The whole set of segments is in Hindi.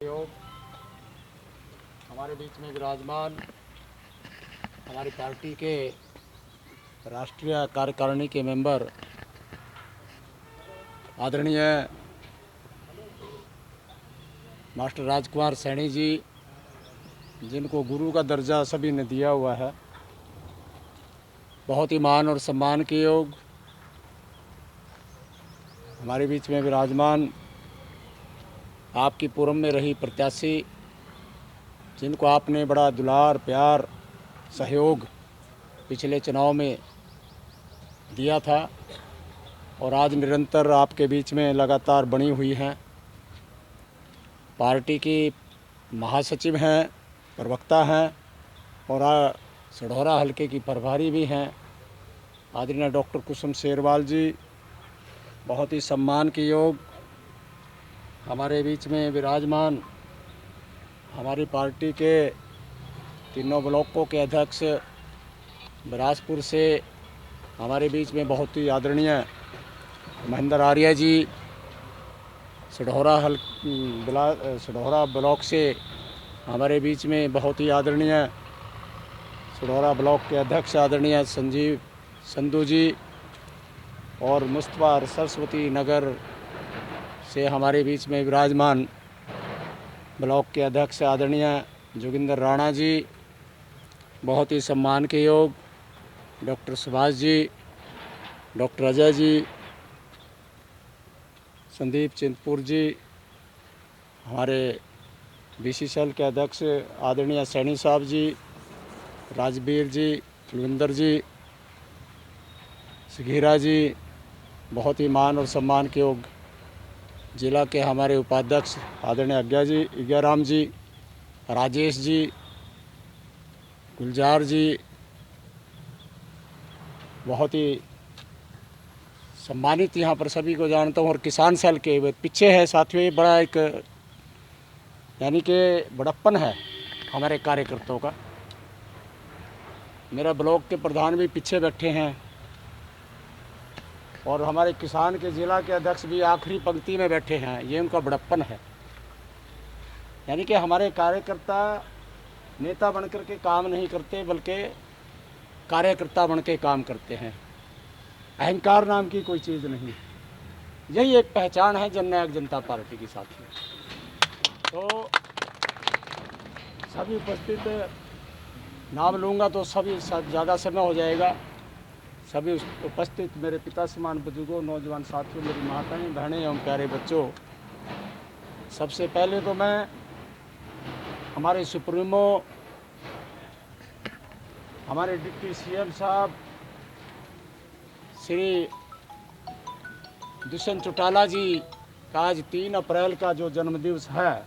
योग हमारे बीच में विराजमान हमारी पार्टी के राष्ट्रीय कार्यकारिणी के मेंबर आदरणीय मास्टर राजकुमार सैनी जी, जिनको गुरु का दर्जा सभी ने दिया हुआ है, बहुत ही मान और सम्मान के योग हमारे बीच में विराजमान आपकी पूर्व में रही प्रत्याशी, जिनको आपने बड़ा दुलार प्यार सहयोग पिछले चुनाव में दिया था और आज निरंतर आपके बीच में लगातार बनी हुई हैं। पार्टी की महासचिव हैं, प्रवक्ता हैं और सढौरा हलके की प्रभारी भी हैं आदरणीय डॉक्टर कुसुम शेरवाल जी। बहुत ही सम्मान के योग हमारे बीच में विराजमान हमारी पार्टी के तीनों ब्लॉकों के अध्यक्ष बिलासपुर से हमारे बीच में बहुत ही आदरणीय महेंद्र आर्य जी, सढौरा ब्लॉक से हमारे बीच में बहुत ही आदरणीय सढौरा ब्लॉक के अध्यक्ष आदरणीय संजीव संधू जी और मुस्तफा सरस्वती नगर से हमारे बीच में विराजमान ब्लॉक के अध्यक्ष आदरणीय जोगिंदर राणा जी। बहुत ही सम्मान के योग डॉक्टर सुभाष जी, डॉक्टर अजय जी, संदीप चिंतपुर जी, हमारे बीसीसीएल के अध्यक्ष आदरणीय सैनी साहब जी, राजवीर जी, कुलविंदर जी, सघीरा जी, बहुत ही मान और सम्मान के योग जिला के हमारे उपाध्यक्ष आदरणीय अज्ञाराम जी, राजेश जी, गुलजार जी, बहुत ही सम्मानित यहाँ पर सभी को जानता हूँ। और किसान सेल के पीछे है साथियों, बड़ा एक यानी कि बड़प्पन है हमारे कार्यकर्ताओं का। मेरा ब्लॉक के प्रधान भी पीछे बैठे हैं और हमारे किसान के ज़िला के अध्यक्ष भी आखिरी पंक्ति में बैठे हैं। ये उनका बड़प्पन है, यानी कि हमारे कार्यकर्ता नेता बनकर के काम नहीं करते बल्कि कार्यकर्ता बन के काम करते हैं। अहंकार नाम की कोई चीज़ नहीं, यही एक पहचान है जननायक जनता पार्टी की साथी। तो सभी उपस्थित, नाम लूँगा तो सभी ज़्यादा समय हो जाएगा। सभी उपस्थित मेरे पिता समान बुजुर्गों, नौजवान साथियों, मेरी माताएं, बहनें एवं प्यारे बच्चों, सबसे पहले तो मैं हमारे सुप्रीमो हमारे डिप्टी सीएम साहब श्री दुष्यंत चौटाला जी का आज 3 अप्रैल का जो जन्मदिवस है,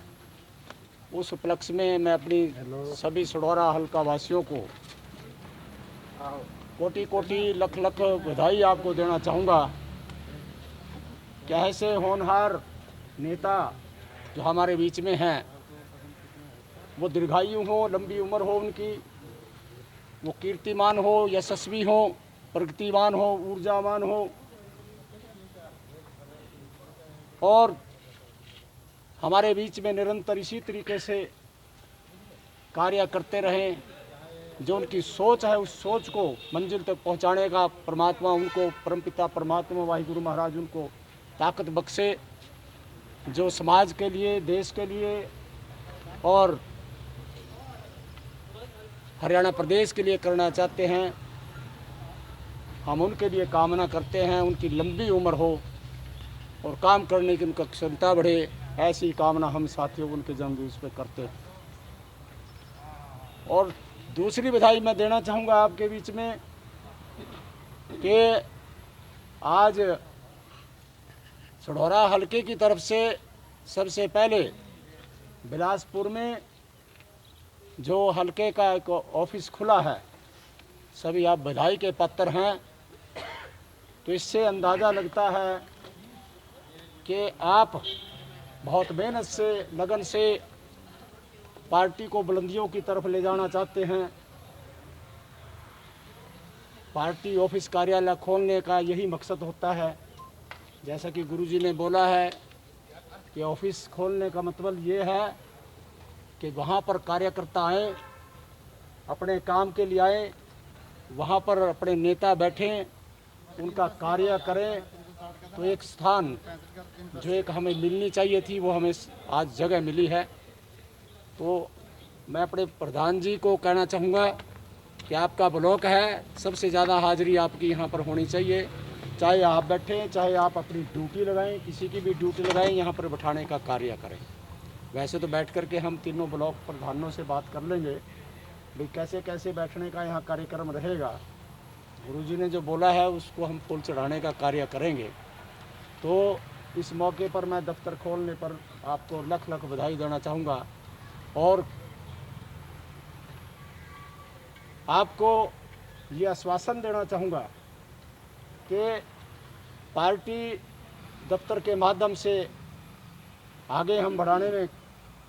उस उपलक्ष्य में मैं अपनी सभी सढौरा हल्का वासियों को कोटि कोटि लख लख बधाई आपको देना चाहूँगा कि ऐसे होनहार नेता जो हमारे बीच में हैं, वो दीर्घायु हो, लंबी उम्र हो उनकी, वो कीर्तिमान हो, यशस्वी हो, प्रगतिवान हो, ऊर्जावान हो और हमारे बीच में निरंतर इसी तरीके से कार्य करते रहें। जो उनकी सोच है, उस सोच को मंजिल तक पहुंचाने का परमात्मा उनको, परमपिता परमात्मा वाहिगुरु महाराज उनको ताकत बख्शे। जो समाज के लिए, देश के लिए और हरियाणा प्रदेश के लिए करना चाहते हैं, हम उनके लिए कामना करते हैं। उनकी लंबी उम्र हो और काम करने की उनका क्षमता बढ़े, ऐसी कामना हम साथियों उनके जन्मदिवस पे करते हैं। और दूसरी बधाई मैं देना चाहूँगा आपके बीच में कि आज सढौरा हलके की तरफ से सबसे पहले बिलासपुर में जो हलके का एक ऑफिस खुला है, सभी आप बधाई के पात्र हैं। तो इससे अंदाज़ा लगता है कि आप बहुत मेहनत से, लगन से पार्टी को बुलंदियों की तरफ ले जाना चाहते हैं। पार्टी ऑफिस कार्यालय खोलने का यही मकसद होता है। जैसा कि गुरुजी ने बोला है कि ऑफिस खोलने का मतलब ये है कि वहाँ पर कार्यकर्ता आए, अपने काम के लिए आए, वहाँ पर अपने नेता बैठें, उनका कार्य करें। तो एक स्थान जो एक हमें मिलनी चाहिए थी वो हमें आज जगह मिली है। तो मैं अपने प्रधान जी को कहना चाहूँगा कि आपका ब्लॉक है, सबसे ज़्यादा हाजिरी आपकी यहाँ पर होनी चाहिए। चाहे आप बैठें, चाहे आप अपनी ड्यूटी लगाएं, किसी की भी ड्यूटी लगाएं, यहाँ पर बैठाने का कार्य करें। वैसे तो बैठ कर के हम तीनों ब्लॉक प्रधानों से बात कर लेंगे भाई कैसे कैसे बैठने का यहाँ कार्यक्रम रहेगा। गुरुजी ने जो बोला है उसको हम फूल चढ़ाने का कार्य करेंगे। तो इस मौके पर मैं दफ्तर खोलने पर आपको लख लख बधाई देना चाहूँगा और आपको ये आश्वासन देना चाहूँगा कि पार्टी दफ्तर के माध्यम से आगे हम बढ़ाने में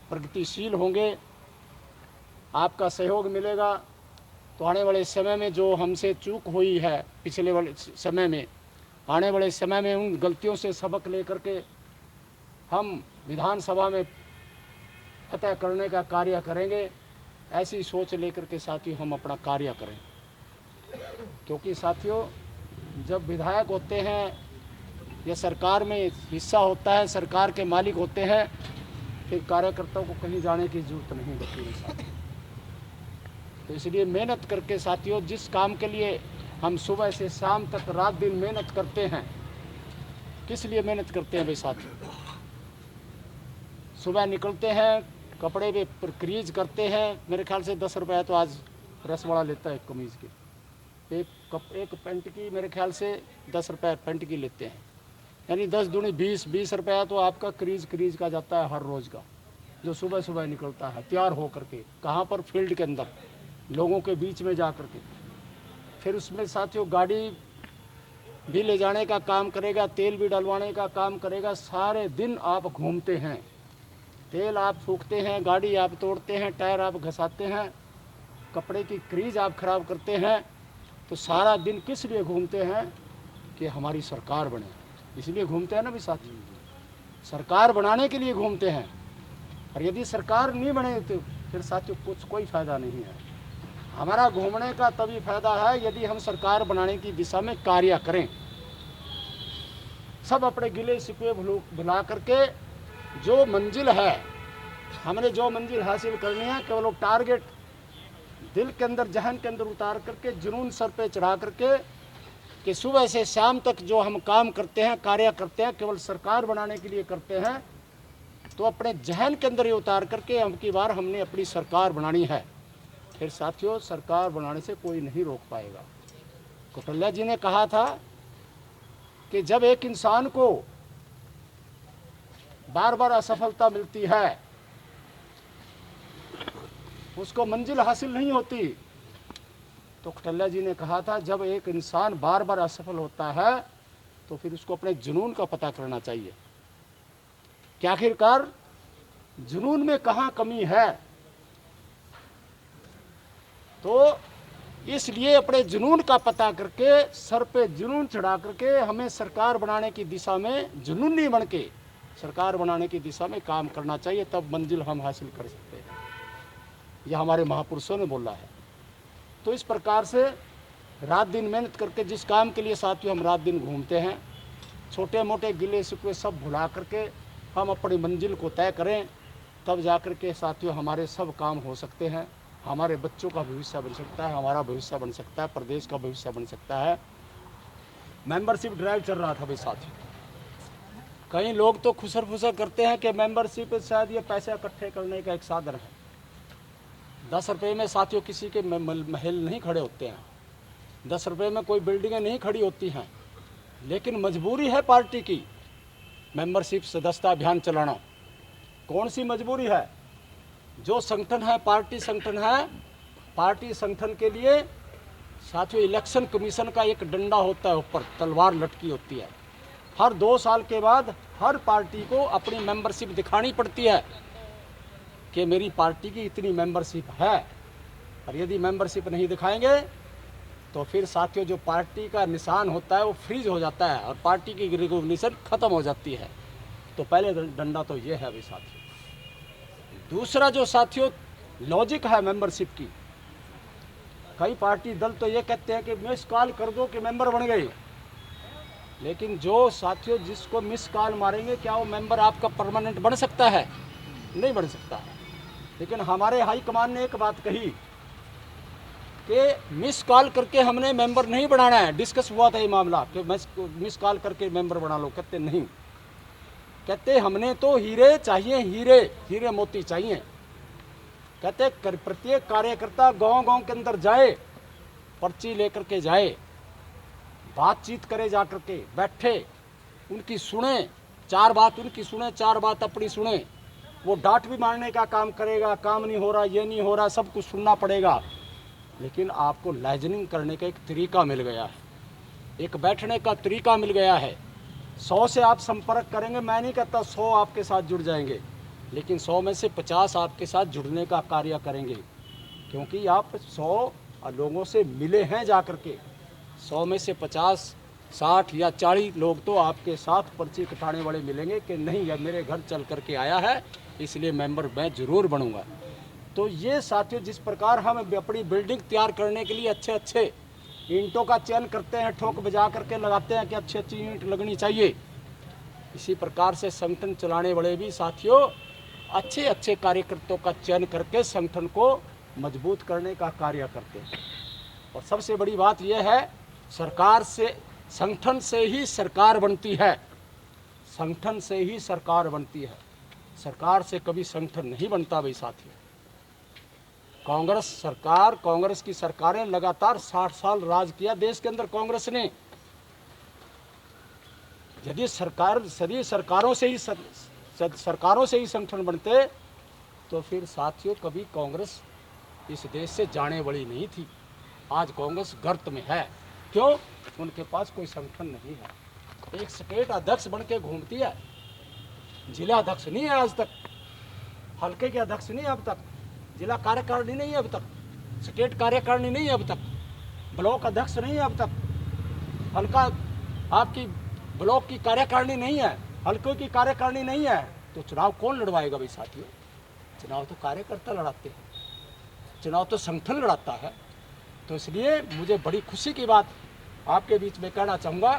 प्रगतिशील होंगे। आपका सहयोग मिलेगा तो आने वाले समय में जो हमसे चूक हुई है पिछले वाले समय में, आने वाले समय में उन गलतियों से सबक लेकर के हम विधानसभा में फतह करने का कार्य करेंगे। ऐसी सोच लेकर के साथियों हम अपना कार्य करें, क्योंकि साथियों जब विधायक होते हैं या सरकार में हिस्सा होता है, सरकार के मालिक होते हैं, फिर कार्यकर्ताओं को कहीं जाने की जरूरत नहीं होती है साथियों। तो इसलिए मेहनत करके साथियों, जिस काम के लिए हम सुबह से शाम तक रात दिन मेहनत करते हैं, किस लिए मेहनत करते हैं भाई साथियों? सुबह निकलते हैं, कपड़े पे क्रीज करते हैं। मेरे ख्याल से 10 रुपया तो आज प्रेस वाला लेता है कमीज़ की। एक पैंट की मेरे ख्याल से 10 रुपये पैंट की लेते हैं, यानी 10 दूनी 20 रुपया तो आपका क्रीज का जाता है हर रोज़ का, जो सुबह सुबह निकलता है तैयार हो करके। कहाँ पर? फील्ड के अंदर लोगों के बीच में जा करके। फिर उसमें साथियों गाड़ी भी ले जाने का काम करेगा, तेल भी डलवाने का काम करेगा। सारे दिन आप घूमते हैं, तेल आप फूकते हैं, गाड़ी आप तोड़ते हैं, टायर आप घसाते हैं, कपड़े की क्रीज आप खराब करते हैं। तो सारा दिन किस लिए घूमते हैं? कि हमारी सरकार बने, इसलिए घूमते हैं ना भी साथी, सरकार बनाने के लिए घूमते हैं। और यदि सरकार नहीं बने तो फिर साथियों कोई फ़ायदा नहीं है। हमारा घूमने का तभी फायदा है यदि हम सरकार बनाने की दिशा में कार्य करें। सब अपने गिले शिकवे भुला करके जो मंजिल है, हमने जो मंजिल हासिल करनी है, केवल वो टारगेट दिल के अंदर, जहन के अंदर उतार करके, जुनून सर पे चढ़ा करके कि सुबह से शाम तक जो हम काम करते हैं, कार्य करते हैं, केवल सरकार बनाने के लिए करते हैं। तो अपने जहन के अंदर ये उतार करके अब की बार हमने अपनी सरकार बनानी है। फिर साथियों सरकार बनाने से कोई नहीं रोक पाएगा। कौटिल्य जी ने कहा था कि जब एक इंसान को बार बार असफलता मिलती है, उसको मंजिल हासिल नहीं होती। तो कौटिल्य जी ने कहा था जब एक इंसान बार बार असफल होता है तो फिर उसको अपने जुनून का पता करना चाहिए कि आखिरकार जुनून में कहाँ कमी है। तो इसलिए अपने जुनून का पता करके, सर पे जुनून चढ़ा करके हमें सरकार बनाने की दिशा में जुनूनी बन के सरकार बनाने की दिशा में काम करना चाहिए, तब मंजिल हम हासिल कर सकते हैं। यह हमारे महापुरुषों ने बोला है। तो इस प्रकार से रात दिन मेहनत करके जिस काम के लिए साथियों हम रात दिन घूमते हैं, छोटे मोटे गिले शिकवे सब भुला करके हम अपनी मंजिल को तय करें, तब जा कर के साथियों हमारे सब काम हो सकते हैं। हमारे बच्चों का भविष्य बन सकता है, हमारा भविष्य बन सकता है, प्रदेश का भविष्य बन सकता है। मेंबरशिप ड्राइव चल रहा था भाई साथियों। कई लोग तो खुसर फुसर करते हैं कि मेंबरशिप शायद ये पैसे इकट्ठे करने का एक साधन है। 10 रुपये में साथियों किसी के महल नहीं खड़े होते हैं, 10 रुपये में कोई बिल्डिंगें नहीं खड़ी होती हैं। लेकिन मजबूरी है पार्टी की मेंबरशिप सदस्यता अभियान चलाना। कौन सी मजबूरी है? जो संगठन है, पार्टी संगठन है, पार्टी संगठन के लिए साथियों इलेक्शन कमीशन का एक डंडा होता है, ऊपर तलवार लटकी होती है। हर 2 साल के बाद हर पार्टी को अपनी मेंबरशिप दिखानी पड़ती है कि मेरी पार्टी की इतनी मेंबरशिप है। और यदि मेंबरशिप नहीं दिखाएंगे तो फिर साथियों जो पार्टी का निशान होता है वो फ्रीज हो जाता है और पार्टी की रिकॉग्निशन ख़त्म हो जाती है। तो पहले डंडा तो ये है भाई साथियों। दूसरा जो साथियों लॉजिक है मेंबरशिप की, कई पार्टी दल तो ये कहते हैं कि मिस कॉल कर दो कि मेंबर बन गए, लेकिन जो साथियों जिसको मिस कॉल मारेंगे क्या वो मेंबर आपका परमानेंट बन सकता है? नहीं बन सकता है। लेकिन हमारे हाईकमान ने एक बात कही कि मिस कॉल करके हमने मेंबर नहीं बनाना है। डिस्कस हुआ था ये मामला कि मिस कॉल करके मेंबर बना लो, कहते नहीं, कहते हमने तो हीरे चाहिए, हीरे हीरे मोती चाहिए। कहते प्रत्येक कार्यकर्ता गांव-गांव के अंदर जाए, पर्ची लेकर के जाए, बातचीत करे, जा करके बैठे, उनकी सुने, चार बात उनकी सुने, चार बात अपनी सुने। वो डांट भी मारने का काम करेगा, काम नहीं हो रहा, ये नहीं हो रहा, सब कुछ सुनना पड़ेगा, लेकिन आपको लाइजनिंग करने का एक तरीका मिल गया है, एक बैठने का तरीका मिल गया है। 100 से आप संपर्क करेंगे, मैं नहीं कहता 100 आपके साथ जुड़ जाएंगे, लेकिन 100 में से 50 आपके साथ जुड़ने का कार्य करेंगे, क्योंकि आप 100 लोगों से मिले हैं जा करके। 100 में से 50, 60 या 40 लोग तो आपके साथ पर्ची कटाने वाले मिलेंगे कि नहीं यह मेरे घर चल करके आया है, इसलिए मेंबर मैं ज़रूर बनूंगा। तो ये साथियों जिस प्रकार हम अपनी बिल्डिंग तैयार करने के लिए अच्छे अच्छे ईंटों का चयन करते हैं, ठोक बजा करके लगाते हैं कि अच्छी अच्छी ईंट लगनी चाहिए, इसी प्रकार से संगठन चलाने वाले भी साथियों अच्छे अच्छे कार्यकर्ताओं का चयन करके संगठन को मजबूत करने का कार्य करते हैं। और सबसे बड़ी बात यह है, सरकार से, संगठन से ही सरकार बनती है, संगठन से ही सरकार बनती है, सरकार से कभी संगठन नहीं बनता भाई साथियों। कांग्रेस सरकार, कांग्रेस की सरकारें लगातार 60 साल राज किया देश के अंदर कांग्रेस ने। यदि सरकारों से ही संगठन बनते तो फिर साथियों कभी कांग्रेस इस देश से जाने वाली नहीं थी। आज कांग्रेस गर्त में है, क्यों? उनके पास कोई संगठन नहीं है। एक स्टेट अध्यक्ष बन के घूमती है, जिला अध्यक्ष नहीं है आज तक, हल्के के अध्यक्ष नहीं है अब तक, जिला कार्यकारिणी नहीं है अब तक, स्टेट कार्यकारिणी नहीं है अब तक, ब्लॉक अध्यक्ष नहीं है अब तक, हल्का आपकी ब्लॉक की कार्यकारिणी नहीं है, हल्के की कार्यकारिणी नहीं है, तो चुनाव कौन लड़वाएगा भाई साथियों? चुनाव तो कार्यकर्ता लड़ाते हैं, चुनाव तो संगठन लड़ाता है। तो इसलिए मुझे बड़ी खुशी की बात आपके बीच में कहना चाहूँगा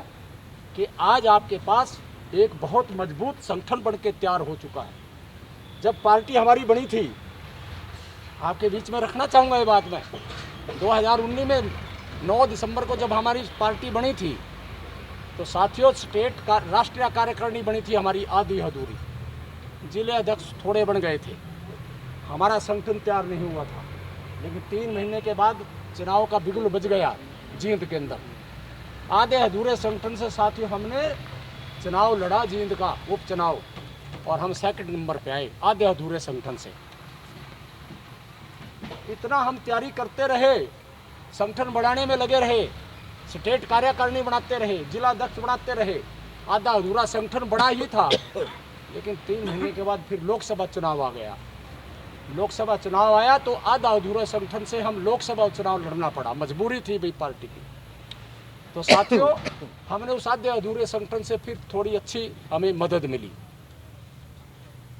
कि आज आपके पास एक बहुत मजबूत संगठन बन के तैयार हो चुका है। जब पार्टी हमारी बनी थी, आपके बीच में रखना चाहूँगा ये बात मैं, 2019 में 9 दिसंबर को जब हमारी पार्टी बनी थी तो साथियों स्टेट का राष्ट्रीय कार्यकारिणी बनी थी हमारी आधी अधूरी, जिले अध्यक्ष थोड़े बन गए थे, हमारा संगठन तैयार नहीं हुआ था। लेकिन 3 महीने के बाद चुनाव का बिगुल बज गया जींद के अंदर। आधे अधूरे संगठन से साथियों हमने चुनाव लड़ा, जींद का उपचुनाव, और हम 2nd नंबर पे आए आधे अधूरे संगठन से। इतना हम तैयारी करते रहे, संगठन बढ़ाने में लगे रहे, स्टेट कार्यकारिणी बनाते रहे, जिला अध्यक्ष बनाते रहे, आधा अधूरा संगठन बड़ा ही था। लेकिन 3 महीने के बाद फिर लोकसभा चुनाव आ गया। लोकसभा चुनाव आया तो आधा अधूरे संगठन से हम लोकसभा चुनाव लड़ना पड़ा, मजबूरी थी भाई पार्टी की। तो साथियों हमने उस आधे अधूरे संगठन से फिर थोड़ी अच्छी हमें मदद मिली।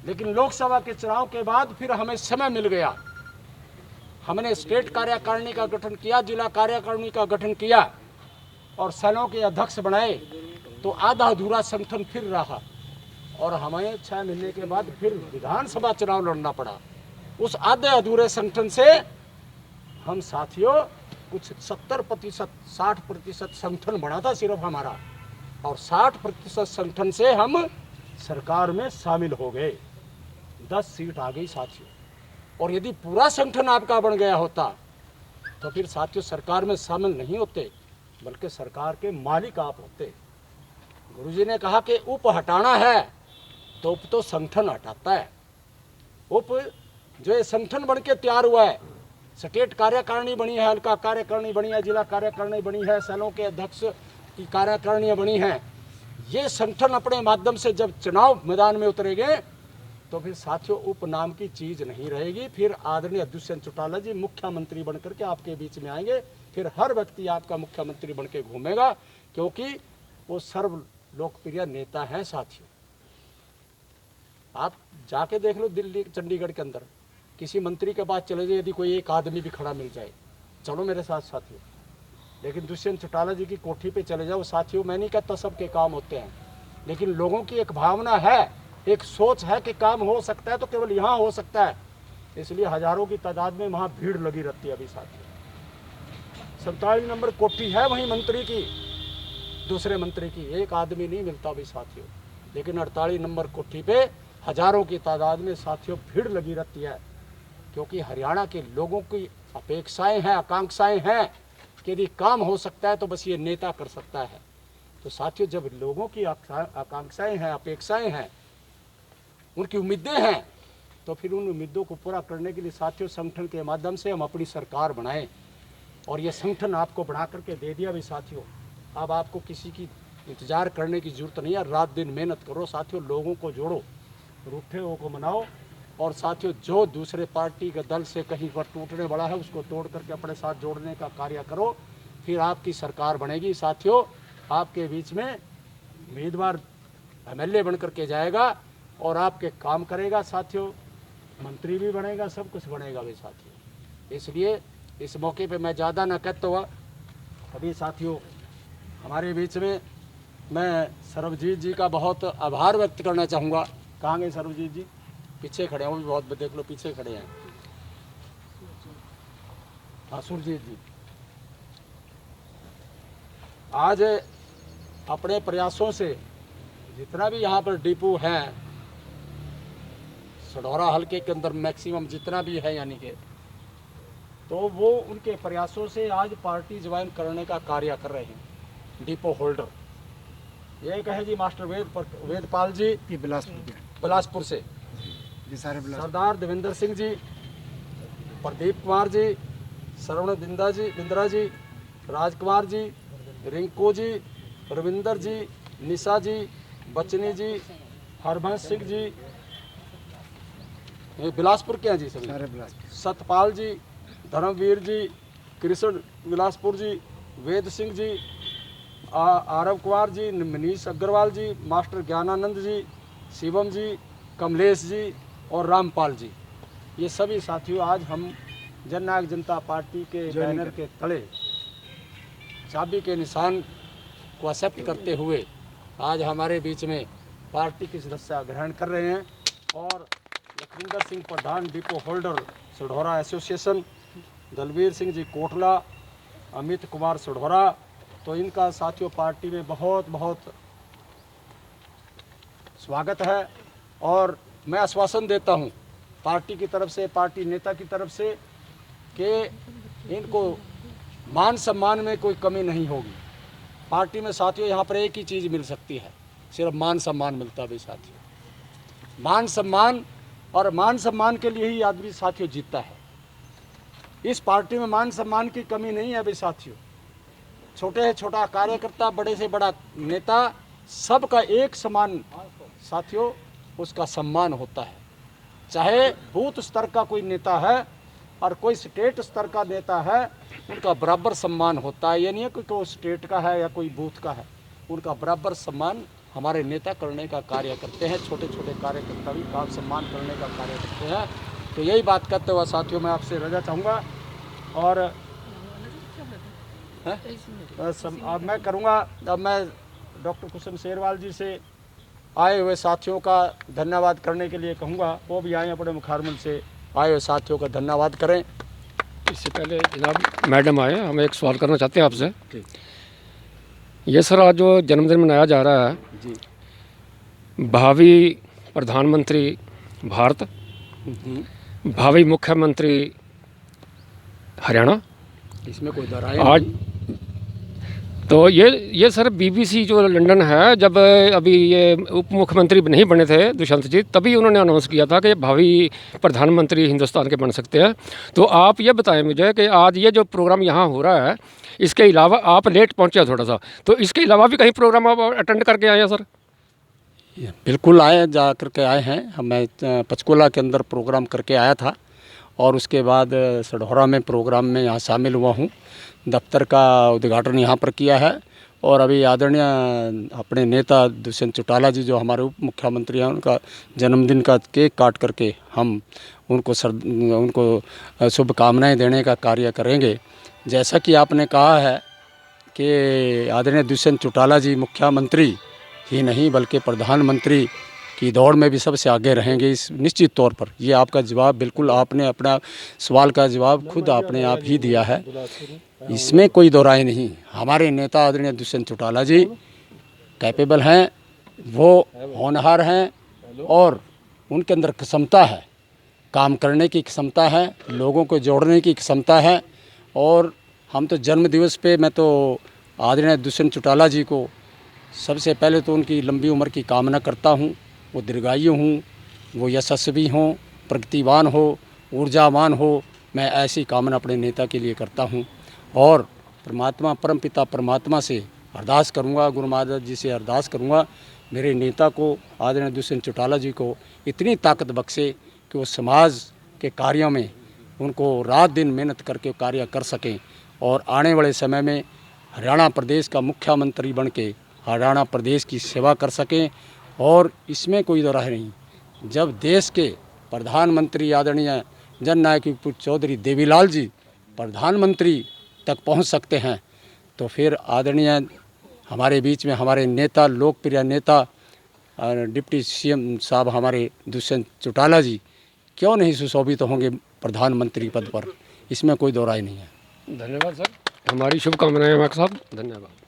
लेकिन लोकसभा के चुनाव के बाद फिर हमें समय मिल गया, हमने स्टेट कार्यकारिणी का गठन किया, जिला कार्यकारिणी का गठन किया और सेलों के अध्यक्ष बनाए, तो आधा अधूरा संगठन फिर रहा और हमें 6 महीने के बाद फिर विधानसभा चुनाव लड़ना पड़ा। उस आधे अधूरे संगठन से हम साथियों कुछ 70%, 60% संगठन बना था सिर्फ हमारा, और 60% संगठन से हम सरकार में शामिल हो गए, 10 सीट आ गई साथियों। और यदि पूरा संगठन आपका बन गया होता तो फिर साथियों सरकार में शामिल नहीं होते, बल्कि सरकार के मालिक आप होते। गुरुजी ने कहा कि उप हटाना है तो उप तो संगठन हटाता है। उप जो ये संगठन बन के तैयार हुआ है, स्टेट कार्यकारिणी बनी है, हल्का कार्यकारिणी बनी है, जिला कार्यकारिणी बनी है, सेलों के अध्यक्ष की कार्यकारिणियाँ बनी हैं, ये संगठन अपने माध्यम से जब चुनाव मैदान में उतरेंगे तो फिर साथियों उपनाम की चीज़ नहीं रहेगी। फिर आदरणीय दुष्यंत चौटाला जी मुख्यमंत्री बनकर के आपके बीच में आएंगे, फिर हर व्यक्ति आपका मुख्यमंत्री बन के घूमेगा, क्योंकि वो सर्व लोकप्रिय नेता हैं साथियों। आप जाके देख लो दिल्ली चंडीगढ़ के अंदर, किसी मंत्री के पास चले जाए, यदि कोई एक आदमी भी खड़ा मिल जाए, चलो मेरे साथ साथियों। लेकिन दुष्यंत चौटाला जी की कोठी पे चले जाओ साथियों, मैं नहीं कहता सबके काम होते हैं, लेकिन लोगों की एक भावना है, एक सोच है कि काम हो सकता है तो केवल यहाँ हो सकता है, इसलिए हजारों की तादाद में वहाँ भीड़ लगी रहती है। अभी साथियों 47 नंबर कोठी है वहीं मंत्री की, दूसरे मंत्री की, एक आदमी नहीं मिलता अभी साथियों, लेकिन 48 नंबर कोठी पे हजारों की तादाद में साथियों भीड़ लगी रहती है, क्योंकि हरियाणा के लोगों की अपेक्षाएं हैं, आकांक्षाएं हैं कि यदि काम हो सकता है तो बस ये नेता कर सकता है। तो साथियों जब लोगों की आकांक्षाएं हैं, अपेक्षाएं हैं, उनकी उम्मीदें हैं, तो फिर उन उम्मीदों को पूरा करने के लिए साथियों संगठन के माध्यम से हम अपनी सरकार बनाएं, और ये संगठन आपको बना करके दे दिया भी साथियों। अब आपको किसी की इंतजार करने की जरूरत नहीं है, रात दिन मेहनत करो साथियों, लोगों को जोड़ो, रूठे हुओं को मनाओ, और साथियों जो दूसरे पार्टी के दल से कहीं पर टूटने वाला है उसको तोड़ करके अपने साथ जोड़ने का कार्य करो, फिर आपकी सरकार बनेगी साथियों। आपके बीच में उम्मीदवार MLA बन करके जाएगा और आपके काम करेगा साथियों, मंत्री भी बनेगा, सब कुछ बनेगा भी साथियों। इसलिए इस मौके पे मैं ज़्यादा न कहता हुआ अभी साथियों हमारे बीच में मैं सर्वजीत जी का बहुत आभार व्यक्त करना चाहूँगा। कहाँ गए सर्वजीत जी? पीछे खड़े हैं, वो भी बहुत देख लो पीछे खड़े हैं। हाँ सुरजीत जी, आज अपने प्रयासों से जितना भी यहाँ पर डिपो हैं सढौरा हल्के के अंदर मैक्सिमम जितना भी है, यानी कि तो वो उनके प्रयासों से आज पार्टी ज्वाइन करने का कार्य कर रहे हैं डिपो होल्डर। एक है जी मास्टर वेदपाल जी बिलासपुर से, सरदार देवेंद्र सिंह जी, प्रदीप कुमार जी, श्रवण बिंद्रा जी, राजकुमार जी, रिंकू जी, रविंदर जी, निशा जी, बचनी जी, हरभंस सिंह जी, ये बिलासपुर के हैं जी सभी, सतपाल जी, धर्मवीर जी, कृष्ण बिलासपुर जी, वेद सिंह जी, आरव कुमार जी, मनीष अग्रवाल जी, मास्टर ज्ञानानंद जी, शिवम जी, कमलेश जी और रामपाल जी, ये सभी साथियों आज हम जननायक जनता पार्टी के बैनर के तले चाबी के निशान को एक्सेप्ट करते हुए आज हमारे बीच में पार्टी की सदस्यता ग्रहण कर रहे हैं। और लखविंदर सिंह प्रधान depot holder Sadhaura association, Dalvir Singh ji Kotla, Amit Kumar Sadhaura, तो इनका साथियों पार्टी में बहुत बहुत स्वागत है। और मैं आश्वासन देता हूं पार्टी की तरफ से, पार्टी नेता की तरफ से कि इनको मान सम्मान में कोई कमी नहीं होगी। पार्टी में साथियों यहाँ पर एक ही चीज़ मिल सकती है, सिर्फ मान सम्मान मिलता भी साथियों, मान सम्मान, और मान सम्मान के लिए ही आदमी साथियों जीतता है। इस पार्टी में मान सम्मान की कमी नहीं है भी साथियों, छोटे से छोटा कार्यकर्ता, बड़े से बड़ा नेता, सबका एक समान साथियों उसका सम्मान होता है। चाहे बूथ स्तर का कोई नेता है और कोई स्टेट स्तर का नेता है, उनका बराबर सम्मान होता है। ये नहीं है कि कोई स्टेट का है या कोई बूथ का है, उनका बराबर सम्मान हमारे नेता करने का कार्य करते हैं। छोटे छोटे कार्यकर्ता भी काम सम्मान करने का कार्य करते हैं। तो यही बात करते हुए साथियों मैं आपसे रजा चाहूँगा, और अब मैं करूँगा, अब मैं डॉक्टर कुसुम शेरवाल जी से आए हुए साथियों का धन्यवाद करने के लिए कहूँगा, वो भी आए अपने मुखारमल से आए हुए साथियों का धन्यवाद करें। इससे पहले जनाब मैडम आए, हम एक सवाल करना चाहते हैं आपसे। ये सर आज जो जन्मदिन मनाया जा रहा है जी, भावी प्रधानमंत्री भारत, भावी मुख्यमंत्री हरियाणा, इसमें कोई दरार आज नहीं। तो ये सर BBC जो लंदन है, जब अभी ये उप मुख्यमंत्री नहीं बने थे दुष्यंत जी, तभी उन्होंने अनाउंस किया था कि भावी प्रधानमंत्री हिंदुस्तान के बन सकते हैं। तो आप ये बताएं मुझे कि आज ये जो प्रोग्राम यहाँ हो रहा है, इसके अलावा आप लेट पहुँचे थोड़ा सा, तो इसके अलावा भी कहीं प्रोग्राम आप अटेंड करके आए हैं सर? बिल्कुल आए, जा करके आए हैं। मैं पंचकूला के अंदर प्रोग्राम करके आया था और उसके बाद सढौरा में प्रोग्राम में यहाँ शामिल हुआ हूँ। दफ्तर का उद्घाटन यहाँ पर किया है और अभी आदरणीय अपने नेता दुष्यंत चौटाला जी जो हमारे उप मुख्यमंत्री हैं, उनका जन्मदिन का केक काट करके हम उनको शुभकामनाएं देने का कार्य करेंगे। जैसा कि आपने कहा है कि आदरणीय दुष्यंत चौटाला जी मुख्यमंत्री ही नहीं बल्कि प्रधानमंत्री की दौड़ में भी सबसे आगे रहेंगे, इस निश्चित तौर पर। ये आपका जवाब बिल्कुल, आपने अपना सवाल का जवाब खुद आपने आप ही दिया है, इसमें कोई दो राय नहीं। हमारे नेता आदरणीय दुष्यंत चौटाला जी कैपेबल हैं, वो होनहार हैं और उनके अंदर क्षमता है, काम करने की क्षमता है, लोगों को जोड़ने की क्षमता है। और हम तो जन्म दिवस पे मैं तो आदरणीय दुष्यंत चौटाला जी को सबसे पहले तो उनकी लंबी उम्र की कामना करता हूँ, वो दीर्घायु हूँ, वो यशस्वी हों, प्रगतिवान हो, ऊर्जावान हो। मैं ऐसी कामना अपने नेता के लिए करता हूँ और परमात्मा परमपिता परमात्मा से अरदास करूँगा, गुरु महाराज जी से अरदास करूँगा, मेरे नेता को आदरणीय दुष्यंत चौटाला जी को इतनी ताकत बख्शे कि वो समाज के कार्यों में उनको रात दिन मेहनत करके कार्य कर सकें और आने वाले समय में हरियाणा प्रदेश का मुख्यमंत्री बन के हरियाणा प्रदेश की सेवा कर सकें। और इसमें कोई दो राय नहीं, जब देश के प्रधानमंत्री आदरणीय जननायक चौधरी देवीलाल जी प्रधानमंत्री तक पहुंच सकते हैं, तो फिर आदरणीय हमारे बीच में हमारे नेता, लोकप्रिय नेता डिप्टी सीएम साहब हमारे दुष्यंत चौटाला जी क्यों नहीं सुशोभित होंगे प्रधानमंत्री पद पर, इसमें कोई दो राय नहीं है। धन्यवाद सर, हमारी शुभकामनाएं साहब, धन्यवाद।